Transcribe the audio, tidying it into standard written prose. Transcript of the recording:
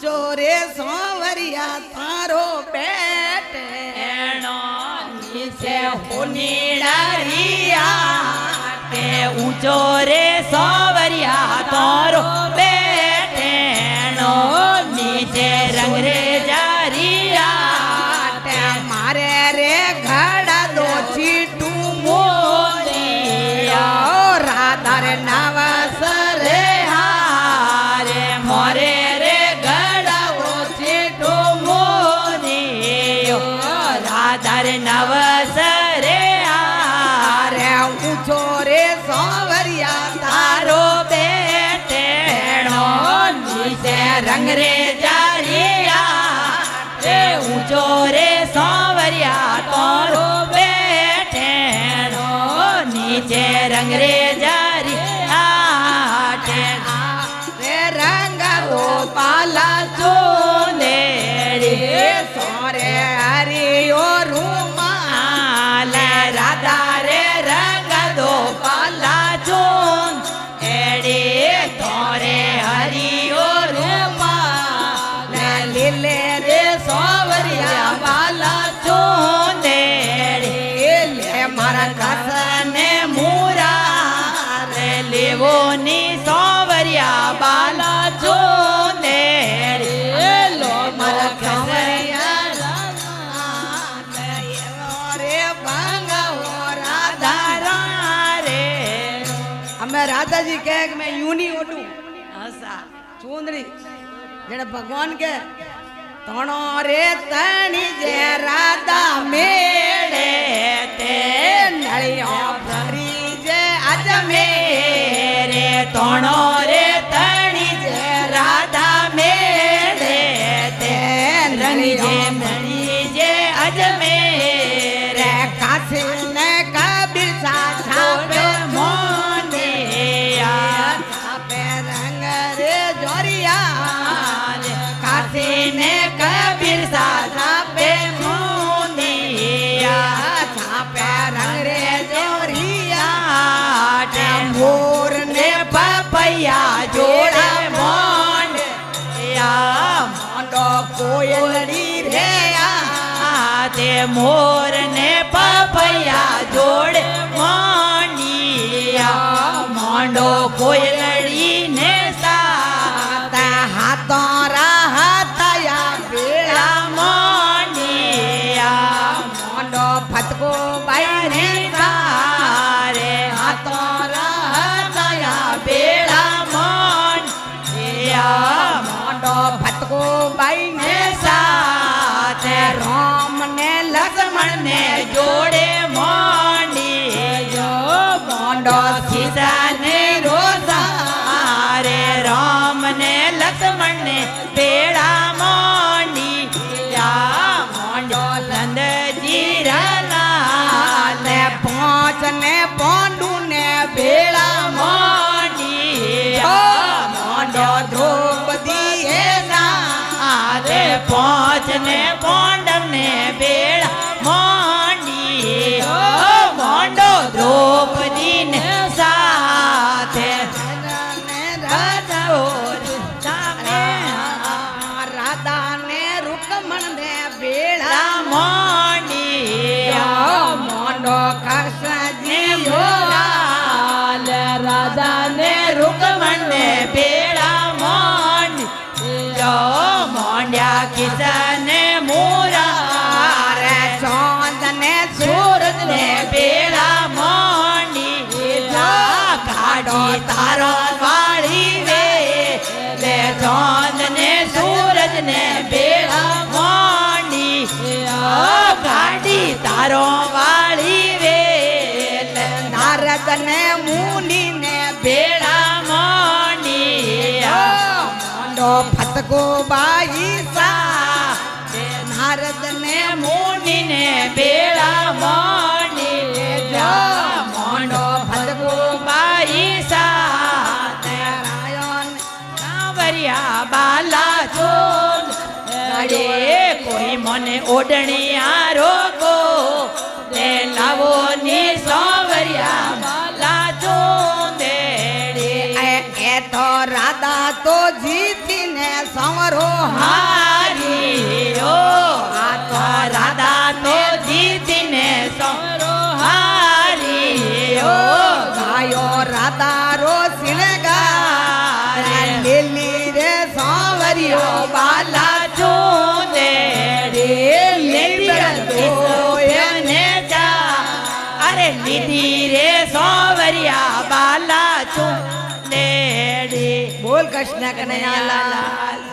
ઊંચો રે સોવરિયા તારો પેટ એનો નીચે હુનીડારિયા તે ઊંચો રે સોવરિયા તારો બેઠેણો નીચે રંગ રે જારિયા તે મારે રે ઘડા દો ચીટું મોદિયા રાધા રે નવસ રે હારે મોરે રે ગડાવો ચીટો મોદિયો રાધા રે નવસ રે હારે ઊંચો રે સોવરિયા તારો બેટેણો નીચે રંગ રે જારિયા તે ઊંચો રે સોવરિયા તારો બેટેણો નીચે રંગ રે જારિયા તે રે રંગ પાલા ચોનેડી સોરે હરિયો રૂમાલ રાધા રે રંગ દો પાલા ચોન એડી તોરે હરિયો રૂમાલ લીલે રે સોવરિયા પાલા ચોનેડી લે મારા કાસને મુરા રે લેવો ની સોવરિયા બાલા ચોનેડી લો મારા કાસરિયા રે ભાંગવો દારા રે અમે રાધાજી કહે કે મેં यूनी ઓડું હસા ચૂંદડી જેને ભગવાન કે તણો રે તણી જે રાધા મેળે તે નળિયો ભરી જે આજ મેરે તણો રે તણી જે રાધા મેળે તે રણી જે મણી જે અજમેરે કાશી ને કબીર સા છાપે મોનિયા છાપે રંગ રે જોરિયા કાશીને કબીર સાપે મોનિયા છાપે રંગ રે જોરિયા તે મોર ને પપૈયા જોડે મોંડયા મોંડો કોયલડી રે તે મોર ને પપૈયા જોડે મોંડિયા મોંડો કોયલડી ને તા હાથો રાહતયા બેળા મોંડિયા મોંડો ફટકો બાઈ ને તારે હાથો રાહતયા બેળા મોંડિયા મોંડો ફટકો બાઈ ને સાથે રામ ને લક્ષ્મણ ને જોડે મોંડિયો મોંડો સીતા ને રોઝા રે રામ ને લક્ષ્મણ ને બેડા મોંડિયા મોંડો નંદજી રલા ને પાંચ ને પોંડુ ને બેડા મોંડિયા મોંડો દ્રૌપદી હે આતે પાંચ ને પોંડવ ને બેડા મોંડિયો મોંડો દ્રૌપદી ને સાથે રાધાઓ સામે રાધા ને રૂકમણ ને બેળા મોંડિયો મોંડો કૃષ્ણજી મોરાલ રાધા ને રૂકમણ ને બેડા મોંડિયો મોંડ્યા કિસને મોરા રે ચોંદ ને સૂરજ ને બેડા મોંડિયા કાઢી તારો વાળી વે લે ચોંદ ને સૂરજ ને બેડા મોંડિયા કાઢી તારો વાળી વે નારદ ને મુનિ ને બેડા મોંડિયા મોંડો ફટકો બાઈ સા નારદ ને મુનિ ને બેડા મોંડિયા મોંડો ફટકો બાઈ સાથે સાવરિયા બાલા ચોલ અરે કોઈ મને ઓઢણી આરોગો તે લાવો ની સાવરિયા બાલા ચોલ એ તો રાધા તો જીતી ને સંવરો હારી ઓ આ તો રાધા તો જીતીને સંવરો હારી ઓ ગાયો રાધારો સિલગારે લીલી રે સાવરિયો બાલા ચૂંદે રે લીધને જા અરે લીધી રે સોવરિયા બાલા ચૂંદે રે બોલ કૃષ્ણ કનૈયા લાલ